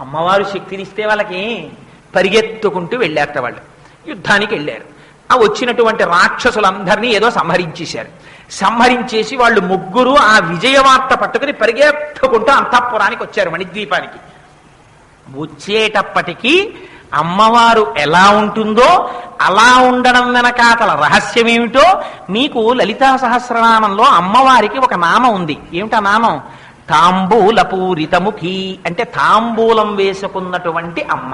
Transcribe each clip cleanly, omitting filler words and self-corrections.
అమ్మవారు శక్తినిస్తే వాళ్ళకి పరిగెత్తుకుంటూ వెళ్ళారట. వాళ్ళు యుద్ధానికి వెళ్ళారు. ఆ వచ్చినటువంటి రాక్షసులందరినీ ఏదో సంహరించేశారు. సంహరించేసి వాళ్ళు ముగ్గురు ఆ విజయవార్త పట్టుకుని పరిగెత్తుకుంటూ అంతఃపురానికి వచ్చారు, మణిద్వీపానికి. వచ్చేటప్పటికీ అమ్మవారు ఎలా ఉంటుందో అలా ఉండడం వెనకాతల రహస్యం ఏమిటో మీకు లలితా సహస్రనామంలో అమ్మవారికి ఒక నామం ఉంది. ఏమిటా నామం? తాంబూలపూరితముఖి, అంటే తాంబూలం వేసుకున్నటువంటి అమ్మ.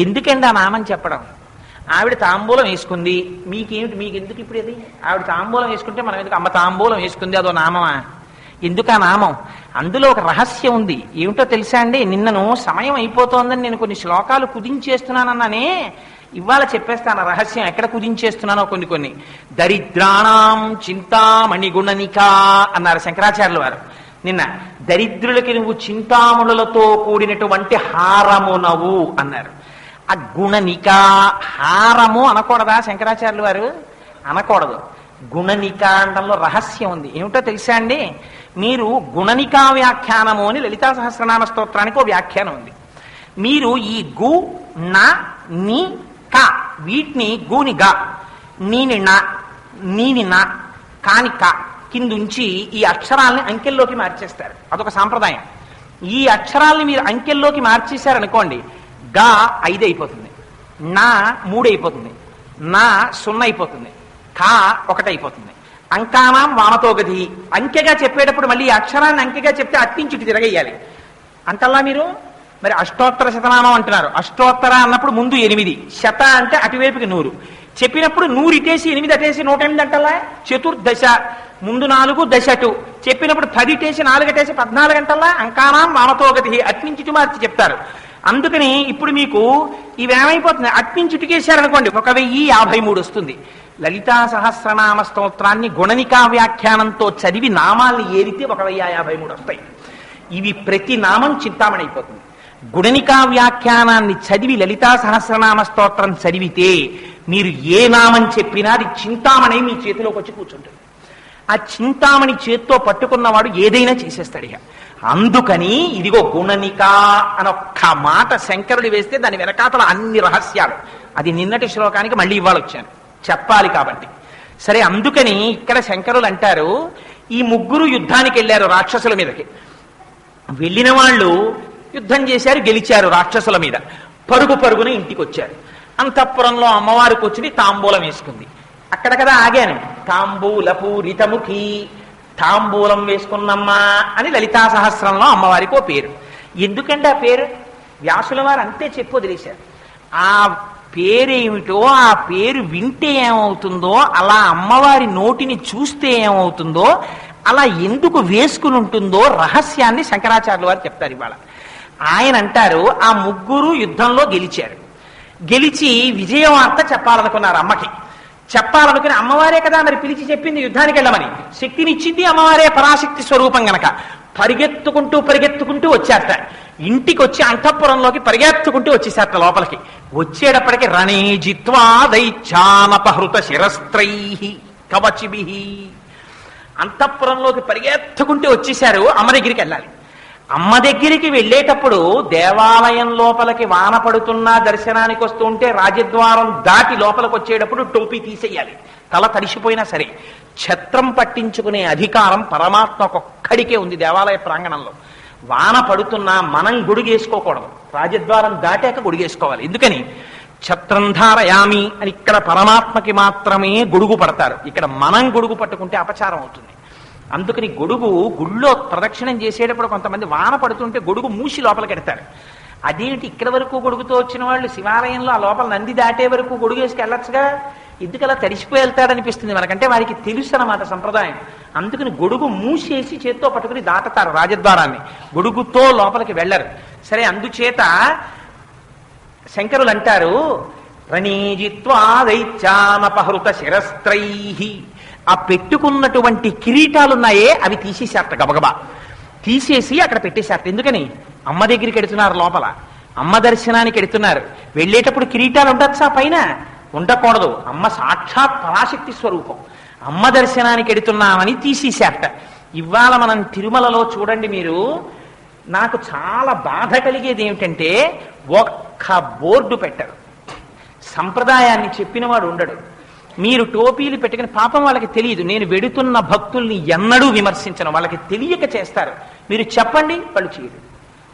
ఎందుకండి ఆ నామం చెప్పడం? ఆవిడ తాంబూలం వేసుకుంది, మీకేమిటి, మీకు ఎందుకు ఇప్పుడు ఇది? ఆవిడ తాంబూలం వేసుకుంటే మనం ఎందుకు? అమ్మ తాంబూలం వేసుకుంది, అదో నామమా? ఎందుకు ఆ నామం? అందులో ఒక రహస్యం ఉంది. ఏమిటో తెలుసా అండి? నిన్నను సమయం అయిపోతోందని నేను కొన్ని శ్లోకాలు కుదించేస్తున్నానన్నానే, ఇవాళ చెప్పేస్తాను రహస్యం ఎక్కడ కుదించేస్తున్నానో. కొన్ని దరిద్రాణం చింతామణి గుణనికా అన్నారు శంకరాచార్యుల వారు నిన్న. దరిద్రులకి నువ్వు చింతామణులతో కూడినటువంటి హారమునవు అన్నారు. ఆ గుణనిక, హారము అనకూడదా శంకరాచార్యుల వారు? అనకూడదు. గుణనికా అండంలో రహస్యం ఉంది. ఏమిటో తెలుసా అండి? మీరు గుణనికా వ్యాఖ్యానము అని లలితా సహస్రనామ స్తోత్రానికి ఓ వ్యాఖ్యానం ఉంది. మీరు ఈ గు న ని క వీటిని గుని గా, నీని నా, నీని నా, కాని క కిందుంచి ఈ అక్షరాలని అంకెల్లోకి మార్చేస్తారు. అదొక సాంప్రదాయం. ఈ అక్షరాలని మీరు అంకెల్లోకి మార్చేశారనుకోండి, గా 5 అయిపోతుంది, నా 3 అయిపోతుంది, నా 0 అయిపోతుంది, కా 1 అయిపోతుంది. అంకానాం వామతోగతి. అంకెగా చెప్పేటప్పుడు మళ్ళీ అక్షరాన్ని అంకెగా చెప్తే అట్టించుటి తిరగేయాలి అంటల్లా మీరు. మరి అష్టోత్తర శతనామం అంటున్నారు. అష్టోత్తర అన్నప్పుడు ముందు 8, శత అంటే అటువైపుకి 100 చెప్పినప్పుడు 100 ఇటేసి 8 అటేసి 108 అంటల్లా. చతుర్దశ ముందు 4, దశ 2 చెప్పినప్పుడు 10 ఇటేసి 4 అటేసి 14 అంటల్లా. అంకానాం వామతోగతి అట్నుంచి మార్చి చెప్తారు. అందుకని ఇప్పుడు మీకు ఇవేమైపోతుంది, అట్నుంచి ఇటుకేశారనుకోండి 1053 వస్తుంది. లలితా సహస్రనామ స్తోత్రాన్ని గుణనికా వ్యాఖ్యానంతో చదివి నామాల్ని ఏరితే 1053 వస్తాయి. ఇవి ప్రతి నామం చింతామణి అయిపోతుంది. గుణనికా వ్యాఖ్యానాన్ని చదివి లలితా సహస్రనామ స్తోత్రం చదివితే మీరు ఏ నామం చెప్పినా అది చింతామణి మీ చేతిలోకి వచ్చి కూర్చుంటుంది. ఆ చింతామణి చేత్తో పట్టుకున్నవాడు ఏదైనా చేసేస్తాడు. ఇక అందుకని ఇదిగో గుణనిక అనొక్క మాట శంకరుడు వేస్తే దాని వెనకాతల అన్ని రహస్యాలు. అది నిన్నటి శ్లోకానికి మళ్ళీ ఇవాళ వచ్చాను చెప్పాలి కాబట్టి. సరే, అందుకని ఇక్కడ శంకరులు అంటారు, ఈ ముగ్గురు యుద్ధానికి వెళ్ళారు రాక్షసుల మీదకి. వెళ్ళిన వాళ్ళు యుద్ధం చేశారు, గెలిచారు రాక్షసుల మీద. పరుగున ఇంటికి వచ్చారు. అంతఃపురంలో అమ్మవారు కూర్చుని తాంబూలం వేసుకుంది. అక్కడ కదా ఆగాను. తాంబూలపూరితముఖి, తాంబూలం వేసుకున్నమ్మా అని లలితా సహస్రంలో అమ్మవారికి ఓ పేరు. ఎందుకంటే ఆ పేరు వ్యాసుల వారు అంతే చెప్పు వదిలేశారు. ఆ పేరేమిటో, ఆ పేరు వింటే ఏమవుతుందో, అలా అమ్మవారి నోటిని చూస్తే ఏమవుతుందో, అలా ఎందుకు వేసుకుని ఉంటుందో రహస్యాన్ని శంకరాచార్యుల వారు చెప్తారు ఇవాళ. ఆయన అంటారు, ఆ ముగ్గురు యుద్ధంలో గెలిచారు. గెలిచి విజయవార్త చెప్పాలనుకున్నారు అమ్మకి. చెప్పాలనుకుని అమ్మవారే కదా మరి పిలిచి చెప్పింది యుద్ధానికి వెళ్ళమని. శక్తినిచ్చింది అమ్మవారే, పరాశక్తి స్వరూపం గనక. పరిగెత్తుకుంటూ వచ్చారట. ఇంటికి వచ్చి అంతఃపురంలోకి పరిగెత్తుకుంటూ వచ్చేసారట లోపలికి. వచ్చేటప్పటికి రణేజిత్వా దైత్యానపహృత శిరస్త్రై కవచిభి. అంతఃపురంలోకి పరిగెత్తుకుంటూ వచ్చేశారు. అమ్మ దగ్గరికి వెళ్ళాలి. అమ్మ దగ్గరికి వెళ్ళేటప్పుడు దేవాలయం లోపలికి వాన పడుతున్నా దర్శనానికి వస్తూ ఉంటే రాజద్వారం దాటి లోపలికి వచ్చేటప్పుడు టోపీ తీసేయాలి. తల తడిసిపోయినా సరే. ఛత్రం పట్టించుకునే అధికారం పరమాత్మకొక్కడికే ఉంది దేవాలయ ప్రాంగణంలో. వాన పడుతున్నా మనం గొడుగేసుకోకూడదు. రాజద్వారం దాటాక గొడుగేసుకోవాలి. ఎందుకని? ఛత్రం ధారయామి అని ఇక్కడ పరమాత్మకి మాత్రమే గొడుగు పడతారు. ఇక్కడ మనం గొడుగు పట్టుకుంటే అపచారం అవుతుంది. అందుకని గొడుగు గుళ్ళో ప్రదక్షిణం చేసేటప్పుడు కొంతమంది వాన పడుతుంటే గొడుగు మూసి లోపలికి ఎడతారు. అదేంటి ఇక్కడ వరకు గొడుగుతో వచ్చిన వాళ్ళు శివాలయంలో ఆ లోపల నంది దాటే వరకు గొడుగు వేసుకు వెళ్ళొచ్చుగా, ఎందుకలా తడిసిపోయి వెళ్తాడనిపిస్తుంది మనకంటే. వారికి తెలుసు అన్నమాట సంప్రదాయం. అందుకని గొడుగు మూసేసి చేత్తో పట్టుకుని దాటతారు రాజద్వారాన్ని. గొడుగుతో లోపలికి వెళ్ళరు. సరే, అందుచేత శంకరులు అంటారు, రణీజిత్వా దైత్యానపహృత శిరస్త్రై. ఆ పెట్టుకున్నటువంటి కిరీటాలున్నాయే అవి తీసేశారట గబగబా. తీసేసి అక్కడ పెట్టేశారట. ఎందుకని? అమ్మ దగ్గరికి ఎడుతున్నారు, లోపల అమ్మ దర్శనానికి ఎడుతున్నారు. వెళ్ళేటప్పుడు కిరీటాలు ఉండొచ్చా? పైన ఉండకూడదు. అమ్మ సాక్షాత్ పరాశక్తి స్వరూపం. అమ్మ దర్శనానికి ఎడుతున్నామని తీసేశారట. ఇవాళ మనం తిరుమలలో చూడండి, మీరు నాకు చాలా బాధ కలిగేది ఏమిటంటే ఒక్క బోర్డు పెట్టరు, సంప్రదాయాన్ని చెప్పినవాడు ఉండడు. మీరు టోపీలు పెట్టుకుని, పాపం వాళ్ళకి తెలియదు. నేను వెడుతున్న భక్తుల్ని ఎన్నడూ విమర్శించను, వాళ్ళకి తెలియక చేస్తారు. మీరు చెప్పండి, వాళ్ళు చేయరు.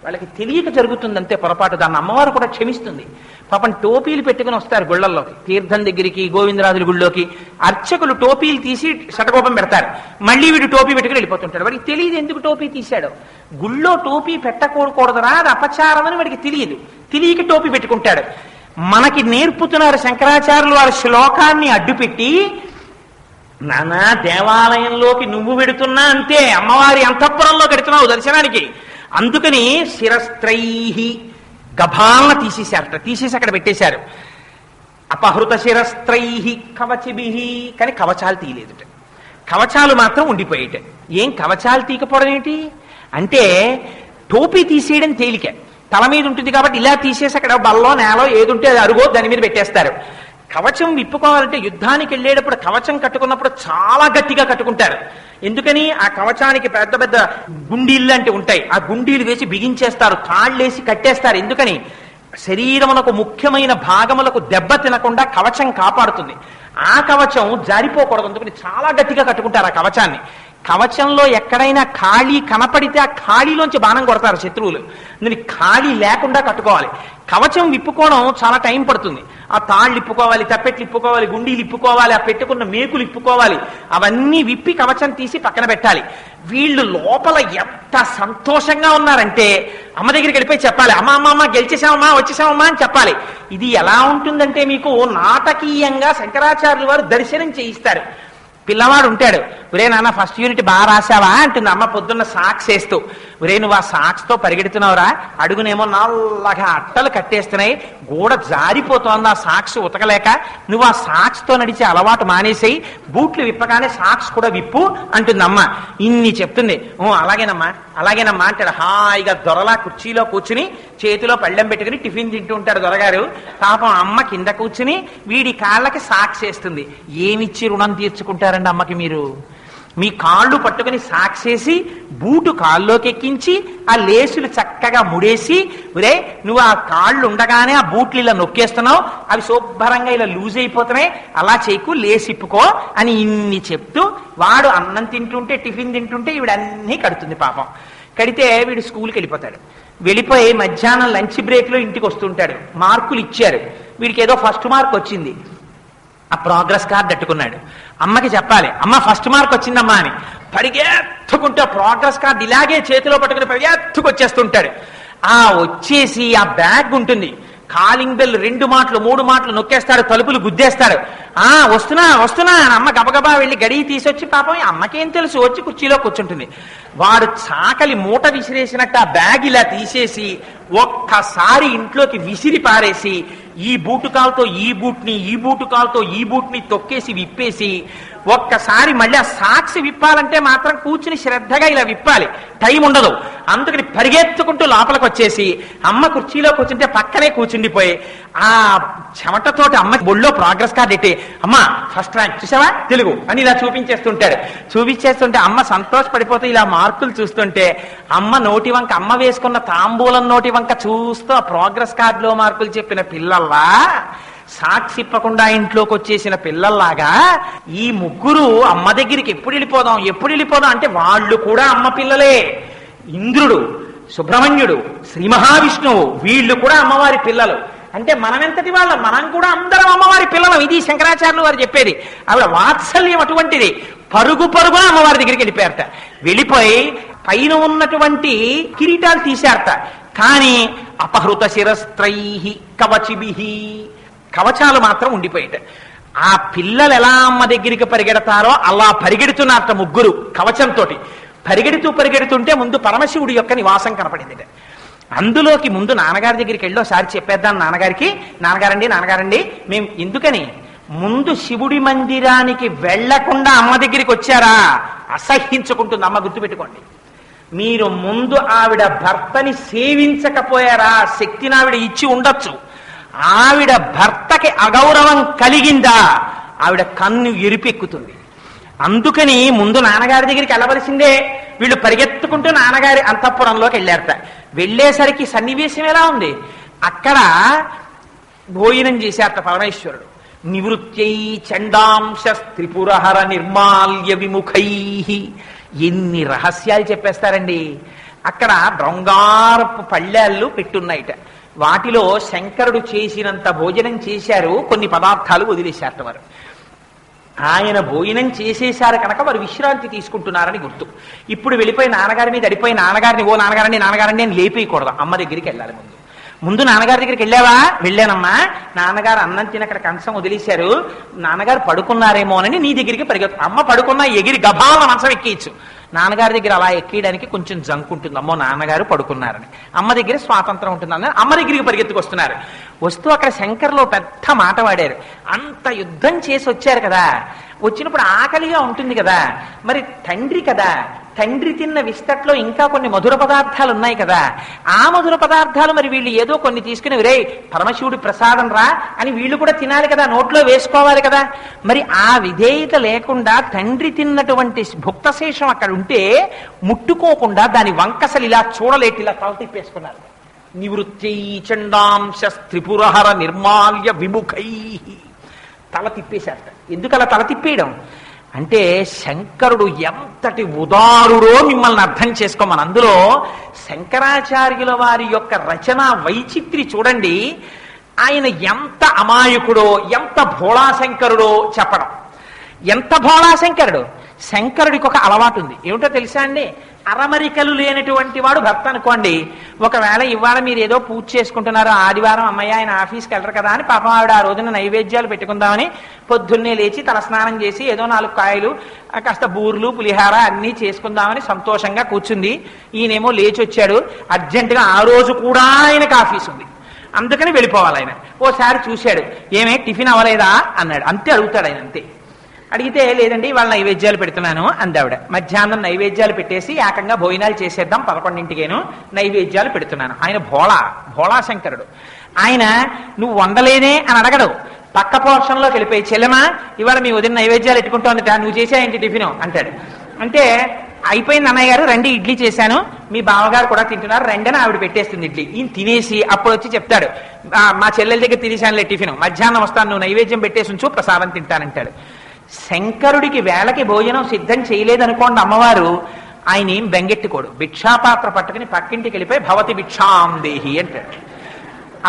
వాళ్ళకి తెలియక జరుగుతుందంతే పొరపాటు. దాన్ని అమ్మవారు కూడా క్షమిస్తుంది. పాపం టోపీలు పెట్టుకుని వస్తారు గుళ్ళల్లోకి, తీర్థం దగ్గరికి, గోవిందరాజుల గుళ్ళోకి. అర్చకులు టోపీలు తీసి శటకోపం పెడతారు, మళ్ళీ వీడు టోపీ పెట్టుకుని వెళ్ళిపోతుంటాడు. వాడికి తెలియదు ఎందుకు టోపీ తీశాడో. గుళ్ళో టోపీ పెట్టకూడదురా, అది అపచారం అని వాడికి తెలియదు. తెలియక టోపీ పెట్టుకుంటాడు. మనకి నేర్పుతున్నారు శంకరాచార్యులు వారి శ్లోకాన్ని అడ్డుపెట్టి, నానా దేవాలయంలోకి నువ్వు వెడుతున్నా అంతే, అమ్మవారి అంతఃపురంలో గడుతున్నావు దర్శనానికి. అందుకని శిరస్త్రైహి గభాలన తీసేశారట, తీసేసి అక్కడ పెట్టేశారు. అపహృత శిరస్త్రైహి కవచిభిహి, కానీ కవచాలు తీయలేదుట. కవచాలు మాత్రం ఉండిపోయేట. ఏం కవచాలు తీయకపోవడం ఏంటి అంటే, టోపీ తీసేయడం తేలిక, తల మీద ఉంటుంది కాబట్టి ఇలా తీసేసి అక్కడ బల్లో నేలో ఏదుంటే అది అరుగో దాని మీద పెట్టేస్తారు. కవచం విప్పుకోవాలంటే యుద్ధానికి వెళ్ళేటప్పుడు కవచం కట్టుకున్నప్పుడు చాలా గట్టిగా కట్టుకుంటారు. ఎందుకని? ఆ కవచానికి పెద్ద పెద్ద గుండీలు అంటే ఉంటాయి, ఆ గుండీలు వేసి బిగించేస్తారు, తాళ్ళేసి కట్టేస్తారు. ఎందుకని? శరీరమునకు ముఖ్యమైన భాగములకు దెబ్బ తినకుండా కవచం కాపాడుతుంది. ఆ కవచం జారిపోకూడదు, అందుకని చాలా గట్టిగా కట్టుకుంటారు ఆ కవచాన్ని. కవచంలో ఎక్కడైనా ఖాళీ కనపడితే ఆ ఖాళీలోంచి బాణం కొడతారు శత్రువులు. దీన్ని ఖాళీ లేకుండా కట్టుకోవాలి. కవచం విప్పుకోవడం చాలా టైం పడుతుంది. ఆ తాళ్ళు ఇప్పుకోవాలి, తప్పెట్లు ఇప్పుకోవాలి, గుండీలు ఇప్పుకోవాలి, ఆ పెట్టుకున్న మేకులు ఇప్పుకోవాలి. అవన్నీ విప్పి కవచం తీసి పక్కన పెట్టాలి. వీళ్ళు లోపల ఎంత సంతోషంగా ఉన్నారంటే అమ్మ దగ్గరికి వెళ్ళిపోయి చెప్పాలి, అమ్మ అమ్మ అమ్మ గెలిచేసామమ్మా, వచ్చేసామమ్మా అని చెప్పాలి. ఇది ఎలా ఉంటుందంటే మీకు నాటకీయంగా శంకరాచార్యులు వారు దర్శనం చేయిస్తారు. పిల్లవాడు ఉంటాడు, ఒరే నాన్న ఫస్ట్ యూనిట్ బాగా రాసావా అంటుంది అమ్మ పొద్దున్న సాక్స్ వేస్తూ. ఒరే నువ్వు ఆ సాక్స్ తో పరిగెడుతున్నావురా, అడుగునేమో నల్లగా అట్టలు కట్టేస్తున్నాయి, గోడ జారిపోతోంది ఆ సాక్స్ ఉతకలేక, నువ్వు ఆ సాక్స్ తో నడిచే అలవాటు మానేసేయి, బూట్లు విప్పగానే సాక్స్ కూడా విప్పు అంటుంది అమ్మ. ఇన్ని చెప్తుంది. అలాగేనమ్మా అలాగేనమ్మా అంటాడు. హాయిగా దొరలా కుర్చీలో కూర్చుని చేతిలో పళ్ళెం పెట్టుకుని టిఫిన్ తింటూ ఉంటాడు దొరగారు. పాపం అమ్మ కింద కూర్చుని వీడి కాళ్ళకి సాక్స్ వేస్తుంది. ఏమిచ్చి రుణం తీర్చుకుంటారండి అమ్మకి మీరు? మీ కాళ్ళు పట్టుకుని సాక్సేసి బూటు కాళ్ళలోకి ఎక్కించి ఆ లేసులు చక్కగా ముడేసి, ఒరే నువ్వు ఆ కాళ్ళు ఉండగానే ఆ బూట్లు ఇలా నొక్కేస్తున్నావు, అవి శుభ్రంగా ఇలా లూజ్ అయిపోతున్నాయి, అలా చేయకు, లేసిప్పుకో అని ఇన్ని చెప్తూ వాడు అన్నం తింటుంటే టిఫిన్ తింటుంటే ఈవిడన్నీ కడుతుంది. పాపం కడితే వీడు స్కూల్కి వెళ్ళిపోతాడు. వెళ్ళిపోయి మధ్యాహ్నం లంచ్ బ్రేక్ లో ఇంటికి వస్తుంటాడు. మార్కులు ఇచ్చారు, వీడికి ఏదో ఫస్ట్ మార్క్ వచ్చింది. ఆ ప్రోగ్రెస్ కార్డు అట్టుకున్నాడు. అమ్మకి చెప్పాలి, అమ్మ ఫస్ట్ మార్క్ వచ్చిందమ్మా అని. పరిగెత్తుకుంటే ప్రోగ్రెస్ కార్డు ఇలాగే చేతిలో పట్టుకుని పరిగెత్తుకొచ్చేస్తుంటాడు. ఆ వచ్చేసి ఆ బ్యాగ్ ఉంటుంది, కాలింగ్ బెల్ 2 మాటలు 3 మాటలు నొక్కేస్తాడు, తలుపులు గుద్దేస్తాడు. వస్తున్నా వస్తున్నా అని అమ్మ గబగబా వెళ్ళి గడియ తీసొచ్చి, పాపం అమ్మకేం తెలుసు, వచ్చి కుర్చీలో కూర్చుంటుంది. వాడు చాకలి మూట విసిరేసినట్టు ఆ బ్యాగ్ ఇలా తీసేసి ఒక్కసారి ఇంట్లోకి విసిరి పారేసి, ఈ బూటు కాలుతో ఈ బూట్ని, ఈ బూటు కాలుతో ఈ బూట్ని తొక్కేసి విప్పేసి, ఒక్కసారి మళ్ళీ ఆ సాక్షి విప్పాలంటే మాత్రం కూర్చుని శ్రద్ధగా ఇలా విప్పాలి, టైం ఉండదు. అందుకని పరిగెత్తుకుంటూ లోపలికి వచ్చేసి అమ్మ కుర్చీలో కూర్చుంటే పక్కనే కూర్చుండిపోయి ఆ చెమటతోటి అమ్మ బొళ్ళో ప్రోగ్రెస్ కార్డు ఎట్టి, అమ్మ ఫస్ట్ ర్యాంక్ చూసావా తెలుగు అని ఇలా చూపించేస్తుంటాడు. చూపించేస్తుంటే అమ్మ సంతోషపడిపోతే ఇలా మార్కులు చూస్తుంటే అమ్మ నోటి వంక, అమ్మ వేసుకున్న తాంబూలం నోటి వంక చూస్తూ ఆ ప్రోగ్రెస్ కార్డులో మార్కులు చెప్పిన పిల్లల్లా, సాక్షిప్పకుండా ఇంట్లోకి వచ్చేసిన పిల్లల్లాగా ఈ ముగ్గురు అమ్మ దగ్గరికి ఎప్పుడు వెళ్ళిపోదాం అంటే వాళ్ళు కూడా అమ్మ పిల్లలే. ఇంద్రుడు, సుబ్రహ్మణ్యుడు, శ్రీ మహావిష్ణువు వీళ్ళు కూడా అమ్మవారి పిల్లలు. అంటే మనమెంతటి వాళ్ళం? మనం కూడా అందరం అమ్మవారి పిల్లలం. ఇది శంకరాచార్యులు వారు చెప్పేది. ఆవిడ వాత్సల్యం అటువంటిది. పరుగు పరుగున అమ్మవారి దగ్గరికి వెళ్ళిపోయారట. వెళ్ళిపోయి పైన ఉన్నటువంటి కిరీటాలు తీశారట. కానీ అపహృత శిరస్త్రైహి కవచిభిహి, కవచాలు మాత్రం ఉండిపోయేట. ఆ పిల్లలు ఎలా అమ్మ దగ్గరికి పరిగెడతారో అలా పరిగెడుతున్నారట ముగ్గురు కవచంతో. పరిగెడుతుంటే ముందు పరమశివుడి యొక్క నివాసం కనపడింది. అందులోకి ముందు నాన్నగారి దగ్గరికి వెళ్ళి ఒకసారి చెప్పేద్దాం నాన్నగారికి, నాన్నగారండి మేము ఎందుకని ముందు శివుడి మందిరానికి వెళ్లకుండా అమ్మ దగ్గరికి వచ్చారా? అసహ్యించుకుంటుంది అమ్మ, గుర్తుపెట్టుకోండి. మీరు ముందు ఆవిడ భర్తని సేవించకపోయారా? శక్తిని ఆవిడ ఇచ్చి ఉండొచ్చు. ఆవిడ భర్తకి అగౌరవం కలిగిందా? ఆవిడ కన్ను ఎరిపెక్కుతుంది. అందుకని ముందు నాన్నగారి దగ్గరికి వెళ్ళవలసిందే. వీళ్ళు పరిగెత్తుకుంటూ నాన్నగారి అంతఃపురంలోకి వెళ్ళారట. వెళ్ళేసరికి సన్నివేశం ఎలా ఉంది, అక్కడ భోజనం చేశారట పరమేశ్వరుడు. నివృత్యై చండాంశ త్రిపురహర నిర్మాల్య విముఖై. ఎన్ని రహస్యాలు చెప్పేస్తారండి. అక్కడ బంగారపు పళ్ళాళ్ళు పెట్టున్నాయిట. వాటిలో శంకరుడు చేసినంత భోజనం చేశారు, కొన్ని పదార్థాలు వదిలేశారట వారు. ఆయన భోజనం చేసేశారు కనుక వారు విశ్రాంతి తీసుకుంటున్నారని గుర్తు. ఇప్పుడు వెళ్ళిపోయి నాన్నగారి మీద అడిపోయి నాన్నగారిని ఓ నాన్నగారిని నేను లేపేయకూడదు, అమ్మ దగ్గరికి వెళ్ళాలి. ముందు నాన్నగారి దగ్గరికి వెళ్ళావా? వెళ్ళానమ్మా. నాన్నగారు అన్నం తిని అక్కడ కంచం వదిలేశారు, నాన్నగారు పడుకున్నారేమోనని నీ దగ్గరికి పరిగెత్తు. అమ్మ పడుకున్నా ఎగిరి గభాల మంచం ఎక్కియచ్చు. నాన్నగారి దగ్గర అలా ఎక్కియడానికి కొంచెం జంకుంటుంది, అమ్మో నాన్నగారు పడుకున్నారని. అమ్మ దగ్గర స్వాతంత్రం ఉంటుందని అమ్మ దగ్గరికి పరిగెత్తుకొస్తున్నారు. వస్తూ అక్కడ శంకర్లో పెద్ద మాట వాడారు. అంత యుద్ధం చేసి వచ్చారు కదా, వచ్చినప్పుడు ఆకలిగా ఉంటుంది కదా, మరి తండ్రి కదా, తండ్రి తిన్న విస్తట్లో ఇంకా కొన్ని మధుర పదార్థాలు ఉన్నాయి కదా, ఆ మధుర పదార్థాలు మరి వీళ్ళు ఏదో కొన్ని తీసుకుని రే పరమశివుడి ప్రసాదం రా అని వీళ్ళు కూడా తినాలి కదా, నోట్లో వేసుకోవాలి కదా. మరి ఆ విధేయత లేకుండా తండ్రి తిన్నటువంటి భుక్తశేషం అక్కడ ఉంటే ముట్టుకోకుండా దాని వంకసలు ఇలా చూడలేటి ఇలా తల తిప్పేసుకున్నారు. నివృత్యై చండాంశ త్రిపురహర నిర్మాల్య విముఖై. తల తిప్పేశారట. ఎందుకు అలా తల తిప్పేయడం అంటే శంకరుడు ఎంతటి ఉదారుడో మిమ్మల్ని అర్థం చేసుకోమని. అందులో శంకరాచార్యుల వారి యొక్క రచన వైచిత్రి చూడండి. ఆయన ఎంత అమాయకుడో, ఎంత భోళాశంకరుడో చెప్పడం. ఎంత భోళాశంకరుడు. శంకరుడికి ఒక అలవాటు ఉంది, ఏమిటో తెలుసా అండి? అరమరికలు లేనటువంటి వాడు భర్త అనుకోండి. ఒకవేళ ఇవాళ మీరు ఏదో పూజ చేసుకుంటున్నారు, ఆదివారం అమ్మయ్య ఆయన ఆఫీస్కి వెళ్ళరు కదా అని పాపం ఆవిడ ఆ రోజున నైవేద్యాలు పెట్టుకుందామని పొద్దున్నే లేచి తలస్నానం చేసి ఏదో 4 కాయలు కాస్త బూర్లు పులిహార అన్నీ చేసుకుందామని సంతోషంగా కూర్చుంది. ఈయనేమో లేచి వచ్చాడు అర్జెంటుగా. ఆ రోజు కూడా ఆయనకు ఆఫీస్ ఉంది, అందుకని వెళ్ళిపోవాలి ఆయన. ఓసారి చూశాడు, ఏమే టిఫిన్ అవ్వలేదా అన్నాడు. అంతే అడుగుతాడు ఆయన. అంతే అడిగితే లేదండి వాళ్ళ నైవేద్యాలు పెడుతున్నాను అందావిడ. మధ్యాహ్నం నైవేద్యాలు పెట్టేసి ఏకంగా భోజనాలు చేసేద్దాం 11ంటికేను నైవేద్యాలు పెడుతున్నాను. ఆయన భోళాశంకరుడు. ఆయన నువ్వు వండలేదే అని అడగడు. పక్క పోర్షన్లోకి వెళ్ళిపోయి చెల్లెమా ఇవాళ మీ వదిన నైవేద్యాలు ఎట్టుకుంటోందిట, నువ్వు చేసాయంటి టిఫిను అంటాడు. అంటే అయిపోయింది అన్నయ్య గారు, రండి ఇడ్లీ చేశాను, మీ బావగారు కూడా తింటున్నారు రండి అని ఆవిడ పెట్టేస్తుంది ఇడ్లీ. ఈయన తినేసి అప్పుడు వచ్చి చెప్తాడు, మా చెల్లెల దగ్గర తినేశానులే టిఫిను, మధ్యాహ్నం వస్తాను నువ్వు నైవేద్యం పెట్టేసి ఉంచు ప్రసాదం తింటానంటాడు. శంకరుడికి వేళకి భోజనం సిద్ధం చేయలేదనుకోండి అమ్మవారు, ఆయన ఏం బెంగెట్టుకోడు. భిక్షాపాత్ర పట్టుకుని పక్కింటికి వెళ్ళిపోయి భవతి భిక్షాందేహి అంటాడు.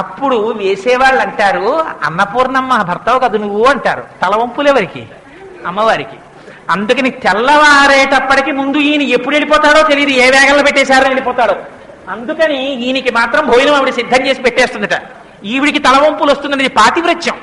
అప్పుడు వేసేవాళ్ళు అంటారు, అన్నపూర్ణమ్మ భర్తవు కదా నువ్వు అంటారు. తలవంపులెవరికి? అమ్మవారికి. అందుకని తెల్లవారేటప్పటికి ముందు ఈయన ఎప్పుడు వెళ్ళిపోతాడో తెలియదు, ఏ వేగంలో పెట్టేశారో వెళ్ళిపోతాడో. అందుకని ఈయనకి మాత్రం భోజనం ఆవిడ సిద్ధం చేసి పెట్టేస్తుందట. ఈవిడికి తలవంపులు వస్తుందనేది పాతివ్రత్యం.